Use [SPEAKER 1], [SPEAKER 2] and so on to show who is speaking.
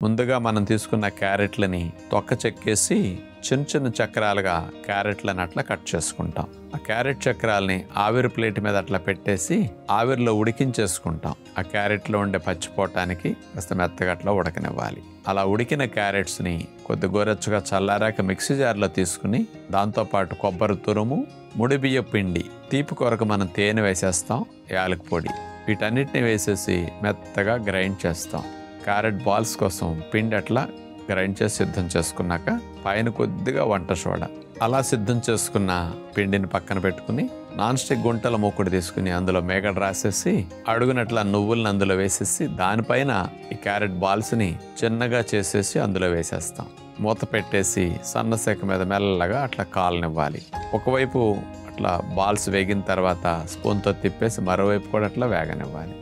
[SPEAKER 1] ముందుగా మనం తీసుకున్న క్యారెట్లని తొక్క చెక్కేసి చిన్న చిన్న చక్రాలుగా క్యారెట్లను అట్లా కట్ చేసుకుంటాం. ఆ క్యారెట్ చక్రాలని ఆవిరి ప్లేట్ మీద అట్లా పెట్టేసి ఆవిరిలో ఉడికించేసుకుంటాం. ఆ క్యారెట్లో ఉండే పచ్చిపోవటానికి కాస్త మెత్తగా అట్లా ఉడకనివ్వాలి. అలా ఉడికిన క్యారెట్స్ని కొద్ది గోరెచ్చగా చల్లారాక మిక్సీ జార్లో తీసుకుని దాంతోపాటు కొబ్బరి తురుము, ముడి బియ్య పిండి, తీపి కొరకు మనం తేనె వేసేస్తాం, యాలక పొడి, వీటన్నిటిని వేసేసి మెత్తగా గ్రైండ్ చేస్తాం. క్యారెట్ బాల్స్ కోసం పిండి అట్లా గ్రైండ్ చేసి సిద్ధం చేసుకున్నాక పైన కొద్దిగా వంట సోడా, అలా సిద్ధం చేసుకున్న పిండిని పక్కన పెట్టుకుని నాన్ స్టిక్ గుంటల మూకుడు తీసుకుని అందులో మేగడ రాసేసి అడుగునట్లా నువ్వులను అందులో వేసేసి దానిపైన ఈ క్యారెట్ బాల్స్ని చిన్నగా చేసేసి అందులో వేసేస్తాం. మూత పెట్టేసి సన్నసేక మీద మెల్లగా అట్లా కాలనివ్వాలి. ఒకవైపు అట్లా బాల్స్ వేగిన తర్వాత స్పూన్తో తిప్పేసి మరోవైపు కూడా అట్లా వేగనివ్వాలి.